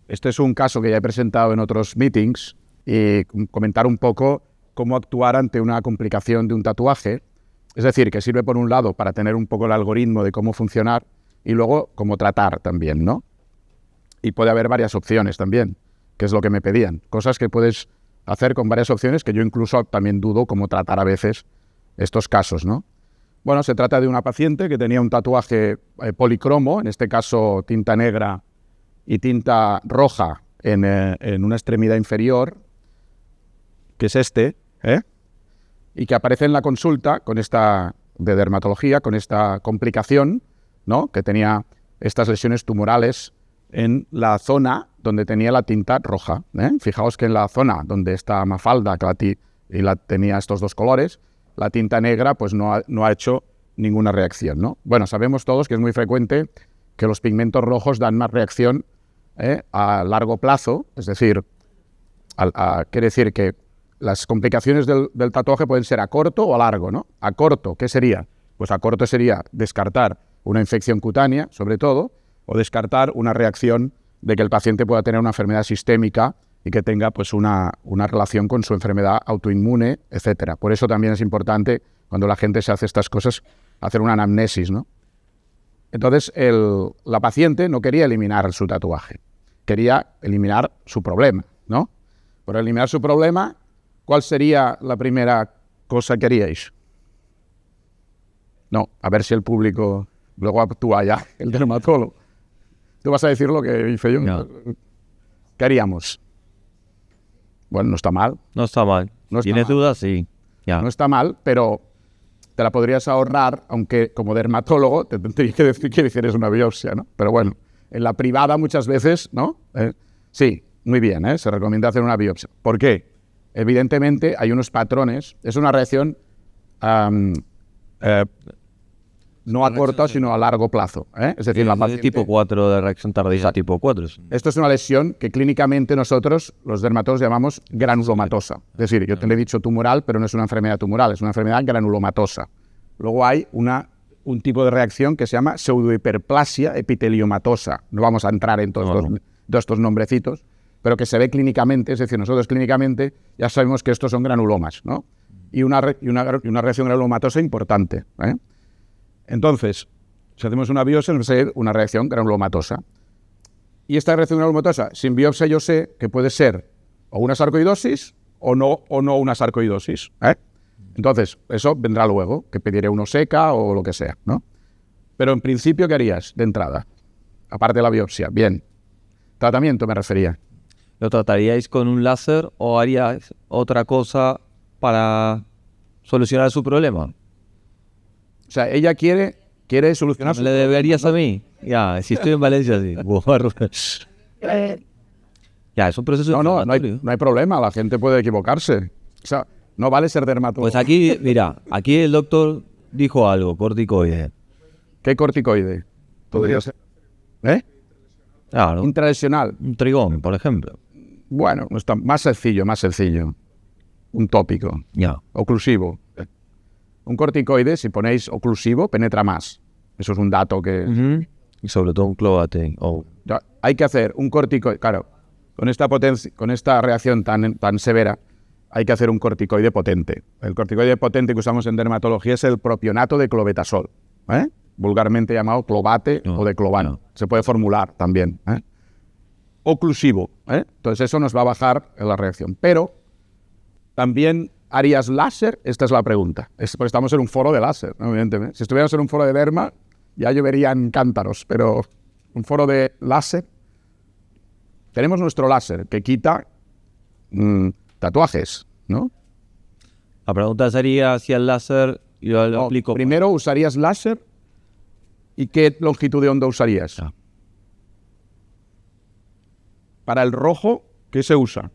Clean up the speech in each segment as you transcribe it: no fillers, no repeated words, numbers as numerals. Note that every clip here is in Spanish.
este es un caso que ya he presentado en otros meetings y comentar un poco cómo actuar ante una complicación de un tatuaje. Es decir, que sirve por un lado para tener un poco el algoritmo de cómo funcionar y luego cómo tratar también, ¿no? Y puede haber varias opciones también, que es lo que me pedían. Cosas que puedes hacer con varias opciones que yo incluso también dudo cómo tratar a veces estos casos, ¿no? Bueno, se trata de una paciente que tenía un tatuaje policromo, en este caso tinta negra y tinta roja en una extremidad inferior, que es y que aparece en la consulta con esta de dermatología, con esta complicación, ¿no? Que tenía estas lesiones tumorales en la zona donde tenía la tinta roja. Fijaos que en la zona donde está Mafalda tenía estos dos colores, la tinta negra pues no ha hecho ninguna reacción, ¿no? Bueno, sabemos todos que es muy frecuente que los pigmentos rojos dan más reacción a largo plazo, es decir, quiere decir que las complicaciones del tatuaje pueden ser a corto o a largo, ¿no? A corto, ¿qué sería? Pues a corto sería descartar una infección cutánea, sobre todo, o descartar una reacción de que el paciente pueda tener una enfermedad sistémica y que tenga pues una relación con su enfermedad autoinmune, etcétera. Por eso también es importante, cuando la gente se hace estas cosas, hacer una anamnesis, ¿no? Entonces, la paciente no quería eliminar su tatuaje, quería eliminar su problema, ¿no? Por eliminar su problema, ¿cuál sería la primera cosa que haríais? No, a ver si el público luego actúa ya, el dermatólogo. Tú vas a decir lo que hice yo. No. ¿Qué haríamos? Bueno, no está mal. No está mal. No está ¿Tienes mal. dudas? Sí. Ya. No está mal, pero te la podrías ahorrar, aunque como dermatólogo te tendría que decir que hicieras una biopsia, ¿no? Pero bueno, en la privada muchas veces, ¿no? Sí, muy bien, se recomienda hacer una biopsia. ¿Por qué? Evidentemente hay unos patrones, es una reacción no a corto, sino a largo plazo. Es decir, la paciente, tipo 4 de reacción tardía tipo 4. esto es una lesión que clínicamente nosotros, los dermatólogos, llamamos granulomatosa. Es decir, yo te lo he dicho tumoral, pero no es una enfermedad tumoral, es una enfermedad granulomatosa. Luego hay un tipo de reacción que se llama pseudohiperplasia epiteliomatosa. No vamos a entrar en todos estos nombrecitos, pero que se ve clínicamente, es decir, nosotros clínicamente ya sabemos que estos son granulomas, ¿no? Y una reacción granulomatosa importante, Entonces, si hacemos una biopsia, nos va a ser una reacción granulomatosa. Y esta reacción granulomatosa, sin biopsia yo sé que puede ser o una sarcoidosis o no una sarcoidosis. Entonces, eso vendrá luego, que pediré uno seca o lo que sea, ¿no? Pero en principio, ¿qué harías de entrada? Aparte de la biopsia. Bien. Tratamiento me refería. ¿Lo trataríais con un láser o haríais otra cosa para solucionar su problema? O sea, ella quiere solucionar ¿Me le deberías a mí? Ya, si estoy en Valencia, sí. Ya, es un proceso No inflamatorio. hay problema, la gente puede equivocarse. O sea, no vale ser dermatólogo. Pues aquí, mira, aquí el doctor dijo algo, corticoide. ¿Qué corticoide? Podría ser. Claro, Intralesional. un trigón, por ejemplo. Bueno, no está más sencillo. Un tópico. Ya. Oclusivo. Un corticoide, si ponéis oclusivo, penetra más. Eso es un dato que... Y sobre todo un Clovaten. Ya, hay que hacer un corticoide, claro, con esta potencia, con esta reacción tan severa, hay que hacer un corticoide potente. El corticoide potente que usamos en dermatología es el propionato de clobetasol, vulgarmente llamado Clovate o de Clovan. Se puede formular también. Oclusivo. Entonces eso nos va a bajar la reacción. Pero también ¿harías láser? Esta es la pregunta. Porque estamos en un foro de láser, ¿no? Evidentemente. Si estuviéramos en un foro de derma, ya lloverían cántaros, pero un foro de láser. Tenemos nuestro láser que quita tatuajes, ¿no? La pregunta sería si el láser, yo lo aplico. Primero, ¿usarías láser? ¿Y qué longitud de onda usarías? Para el rojo, ¿qué se usa?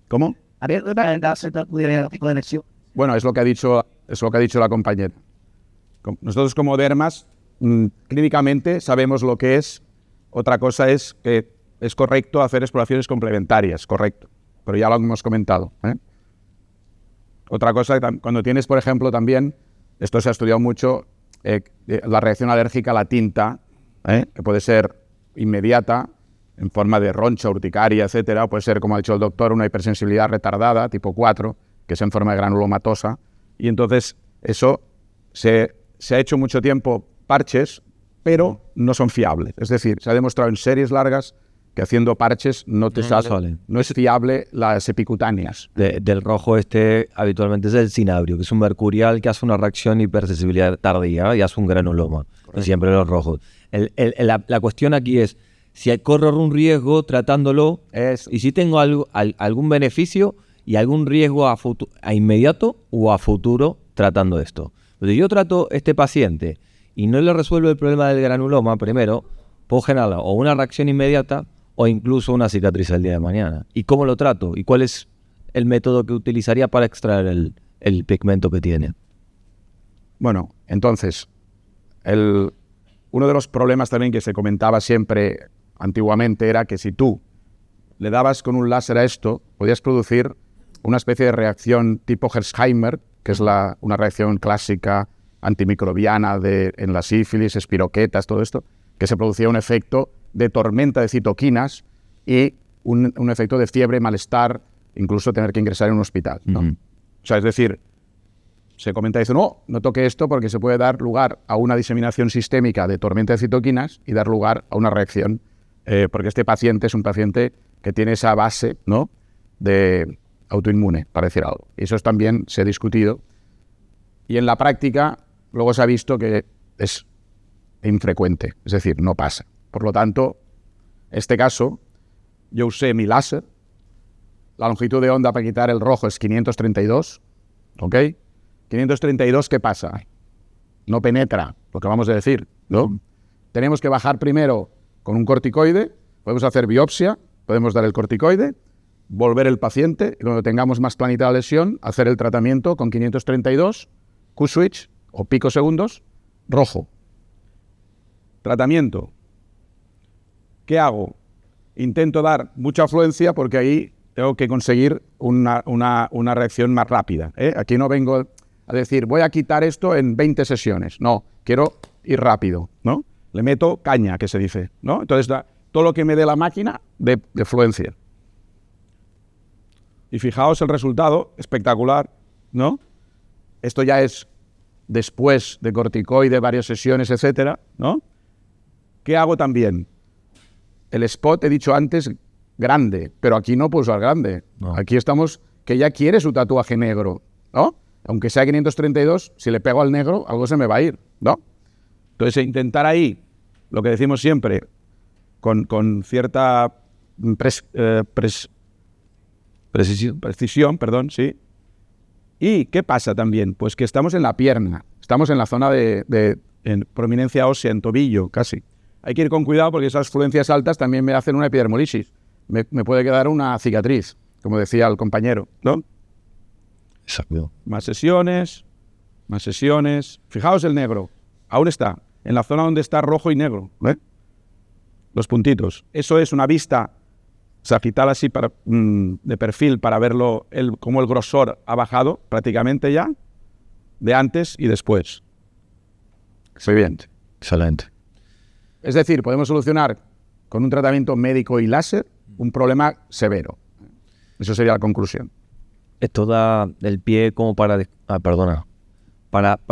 ¿Cómo? Bueno, es lo que ha dicho la compañera. Nosotros como dermas, clínicamente sabemos lo que es. Otra cosa es que es correcto hacer exploraciones complementarias, correcto. Pero ya lo hemos comentado. Otra cosa, cuando tienes, por ejemplo, también, esto se ha estudiado mucho, la reacción alérgica a la tinta que puede ser inmediata, en forma de roncha, urticaria, etcétera, o puede ser, como ha dicho el doctor, una hipersensibilidad retardada, tipo 4, que es en forma de granulomatosa, y entonces eso se ha hecho mucho tiempo parches, pero no son fiables. Es decir, se ha demostrado en series largas que haciendo parches no es fiable las epicutáneas. Del rojo habitualmente es el cinabrio, que es un mercurial que hace una reacción hipersensibilidad tardía y hace un granuloma. No siempre los rojos. La cuestión aquí es si corro un riesgo tratándolo y si tengo algún beneficio y algún riesgo a inmediato o a futuro tratando esto. Si yo trato este paciente y no le resuelvo el problema del granuloma primero, puedo generar o una reacción inmediata o incluso una cicatriz el día de mañana. ¿Y cómo lo trato? ¿Y cuál es el método que utilizaría para extraer el pigmento que tiene? Bueno, entonces, uno de los problemas también que se comentaba siempre antiguamente era que si tú le dabas con un láser a esto, podías producir una especie de reacción tipo Hersheimer, que es una reacción clásica antimicrobiana en la sífilis, espiroquetas, todo esto, que se producía un efecto de tormenta de citoquinas y un efecto de fiebre, malestar, incluso tener que ingresar en un hospital, ¿no? O sea, es decir, se comenta y dice, no toque esto porque se puede dar lugar a una diseminación sistémica de tormenta de citoquinas y dar lugar a una reacción, porque este paciente es un paciente que tiene esa base, ¿no?, de autoinmune, para decir algo. Y eso también se ha discutido. Y en la práctica, luego se ha visto que es infrecuente, es decir, no pasa. Por lo tanto, en este caso, yo usé mi láser. La longitud de onda para quitar el rojo es 532, ¿ok? 532, ¿qué pasa? No penetra, lo que vamos a decir, ¿no? Tenemos que bajar primero con un corticoide, podemos hacer biopsia, podemos dar el corticoide, volver el paciente, y cuando tengamos más planita la lesión, hacer el tratamiento con 532, Q-switch o picosegundos, rojo. Tratamiento. ¿Qué hago? Intento dar mucha afluencia porque ahí tengo que conseguir una reacción más rápida, ¿eh? Aquí no vengo a decir, voy a quitar esto en 20 sesiones. No, quiero ir rápido, ¿no? Le meto caña, que se dice, ¿no? Entonces, todo lo que me dé la máquina de fluencia. Y fijaos el resultado, espectacular, ¿no? Esto ya es después de corticoide, varias sesiones, etcétera, ¿no? ¿Qué hago también? El spot, he dicho antes, grande, pero aquí no puedo usar grande. No. Aquí estamos, que ya quiere su tatuaje negro, ¿no? Aunque sea 532, si le pego al negro, algo se me va a ir, ¿no? Entonces, intentar ahí, lo que decimos siempre, con cierta precisión, ¿sí? ¿Y qué pasa también? Pues que estamos en la pierna, estamos en la zona en prominencia ósea, en tobillo, casi. Hay que ir con cuidado porque esas fluencias altas también me hacen una epidermolisis. Me puede quedar una cicatriz, como decía el compañero, ¿no? Exacto. Más sesiones. Fijaos el negro, aún está, en la zona donde está rojo y negro, ¿eh? Los puntitos. Eso es una vista sagital así de perfil para verlo, cómo el grosor ha bajado prácticamente ya, de antes y después. Muy bien. Excelente. Es decir, podemos solucionar con un tratamiento médico y láser un problema severo. Eso sería la conclusión. Esto da el pie como para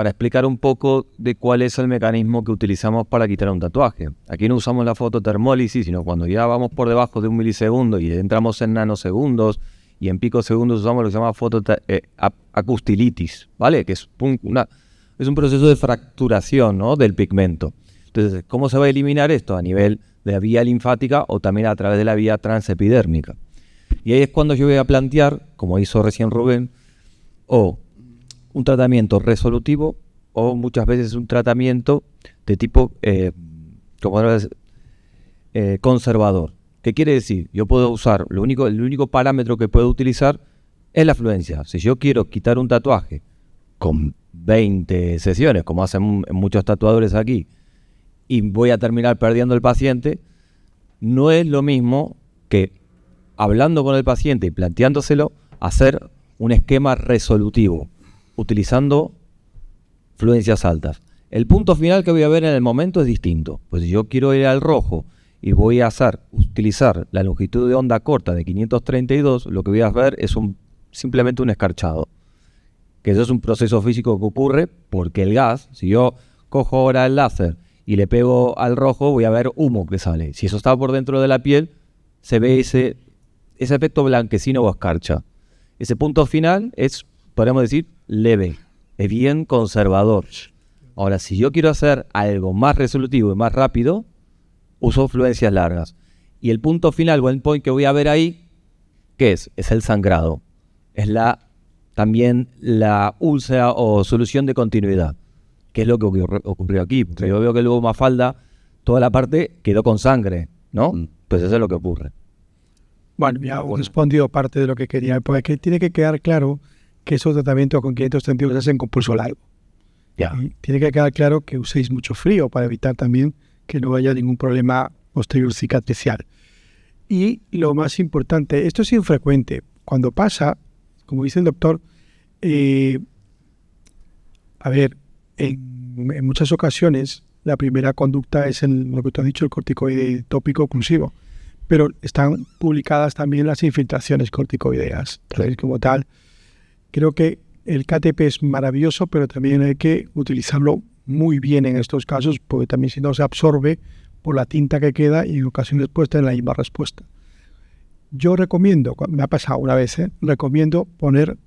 explicar un poco de cuál es el mecanismo que utilizamos para quitar un tatuaje. Aquí no usamos la fototermólisis, sino cuando ya vamos por debajo de un milisegundo y entramos en nanosegundos y en picosegundos usamos lo que se llama acustilitis, ¿vale? Que es un proceso de fracturación, ¿no?, del pigmento. Entonces, ¿cómo se va a eliminar esto? A nivel de la vía linfática o también a través de la vía transepidérmica. Y ahí es cuando yo voy a plantear, como hizo recién Rubén, o un tratamiento resolutivo o muchas veces un tratamiento de tipo conservador. ¿Qué quiere decir? Yo puedo usar, el único parámetro que puedo utilizar es la fluencia. Si yo quiero quitar un tatuaje con 20 sesiones, como hacen muchos tatuadores aquí, y voy a terminar perdiendo el paciente, no es lo mismo que hablando con el paciente y planteándoselo, hacer un esquema resolutivo, utilizando fluencias altas. El punto final que voy a ver en el momento es distinto. Pues si yo quiero ir al rojo y voy a utilizar la longitud de onda corta de 532, lo que voy a ver es simplemente un escarchado. Que eso es un proceso físico que ocurre porque el gas, si yo cojo ahora el láser y le pego al rojo, voy a ver humo que sale. Si eso está por dentro de la piel, se ve ese efecto blanquecino o escarcha. Ese punto final es, podríamos decir, leve, es bien conservador. Ahora, si yo quiero hacer algo más resolutivo y más rápido, uso fluencias largas. Y el punto final o endpoint que voy a ver ahí, ¿qué es? Es el sangrado. Es también la úlcera o solución de continuidad, que es lo que ocurrió aquí. Porque yo veo que luego Mafalda, toda la parte quedó con sangre, ¿no? Pues eso es lo que ocurre. Bueno, ya he respondido parte de lo que quería, porque tiene que quedar claro que esos tratamientos con 532 se hacen con pulso largo. Ya. Y tiene que quedar claro que uséis mucho frío para evitar también que no haya ningún problema posterior cicatricial. Y lo más importante, esto es infrecuente. Cuando pasa, como dice el doctor, en muchas ocasiones la primera conducta es lo que tú has dicho, el corticoide tópico oclusivo. Pero están publicadas también las infiltraciones corticoideas. Entonces, como tal, creo que el KTP es maravilloso, pero también hay que utilizarlo muy bien en estos casos, porque también si no se absorbe por la tinta que queda y en ocasiones puede tener la misma respuesta. Yo recomiendo, me ha pasado una vez, recomiendo poner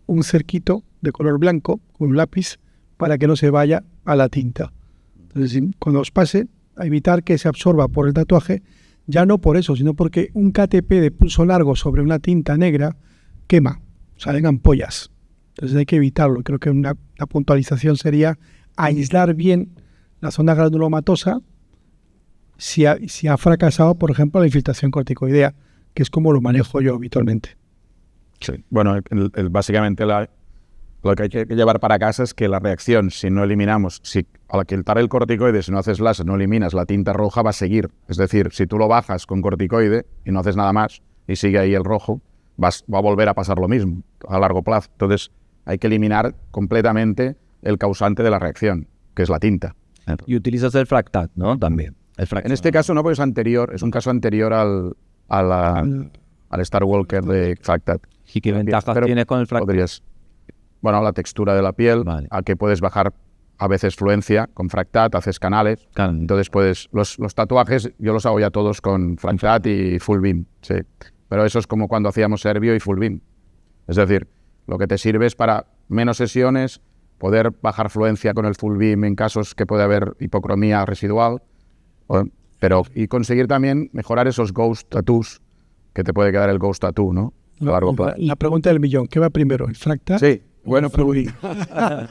un cerquito de color blanco con un lápiz para que no se vaya a la tinta. Entonces, cuando os pase, a evitar que se absorba por el tatuaje, ya no por eso, sino porque un KTP de pulso largo sobre una tinta negra quema, salen ampollas. Entonces hay que evitarlo. Creo que una puntualización sería aislar bien la zona granulomatosa si ha fracasado, por ejemplo, la infiltración corticoidea, que es como lo manejo yo habitualmente. Sí. Bueno, básicamente lo que hay que llevar para casa es que la reacción, si no eliminamos, si al quitar el corticoide, si no haces láser, no eliminas la tinta roja, va a seguir. Es decir, si tú lo bajas con corticoide y no haces nada más y sigue ahí el rojo, va a volver a pasar lo mismo a largo plazo. Entonces hay que eliminar completamente el causante de la reacción, que es la tinta. Y utilizas el Fractat, ¿no? También. En este caso no, porque es un caso anterior al Star Walker de Fractat. ¿Y qué ventajas tienes con el Fractat? Bueno, la textura de la piel, vale. A que puedes bajar a veces fluencia con Fractat, haces canales. Entonces puedes, los tatuajes yo los hago ya todos con Fractat y Full Beam, sí. Pero eso es como cuando hacíamos Servio y Full Beam. Es decir, lo que te sirve es para menos sesiones, poder bajar fluencia con el Full Beam en casos que puede haber hipocromía residual, y conseguir también mejorar esos ghost tattoos, que te puede quedar el ghost tattoo, ¿no? A largo plazo. La pregunta del millón, ¿qué va primero, el Fractat? Sí, buena pregunta.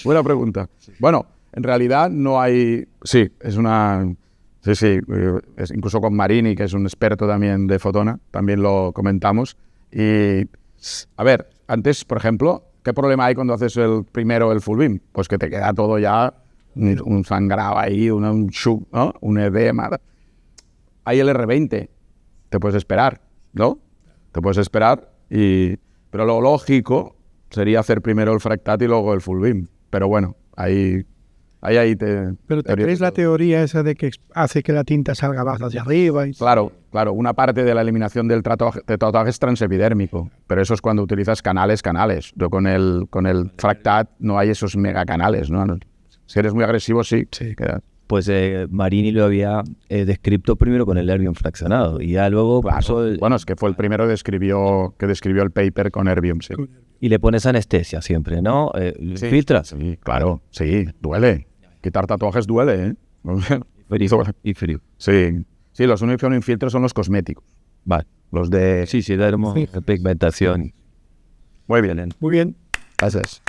Buena pregunta. Bueno, en realidad no hay... Sí, es una... Sí, incluso con Marini, que es un experto también de fotona, también lo comentamos. Y, a ver, antes, por ejemplo, ¿qué problema hay cuando haces el Full Beam? Pues que te queda todo ya un sangrado ahí, un shock, ¿no? Un edema. Hay el R20, te puedes esperar, ¿no? Te puedes esperar, pero lo lógico sería hacer primero el Fractat y luego el Full Beam. Pero bueno, ahí te... Pero ¿te crees la teoría esa de que hace que la tinta salga más hacia arriba? Claro, una parte de la eliminación del tatuaje es transepidérmico, pero eso es cuando utilizas canales. Yo con el Fractat no hay esos megacanales, ¿no? Si eres muy agresivo, sí. Quedas. Pues Marini lo había descrito primero con el Erbium fraccionado y ya luego... Claro. Bueno, es que fue el primero que describió el paper con Erbium, sí. Y le pones anestesia siempre, ¿no? Sí, ¿Filtras? Sí, claro, sí, duele. Quitar tatuajes duele, ¿eh? Y frío. Sí, los únicos que no infiltran son los cosméticos. Vale. Los de... Sí, de pigmentación. Muy bien. Muy bien. Gracias.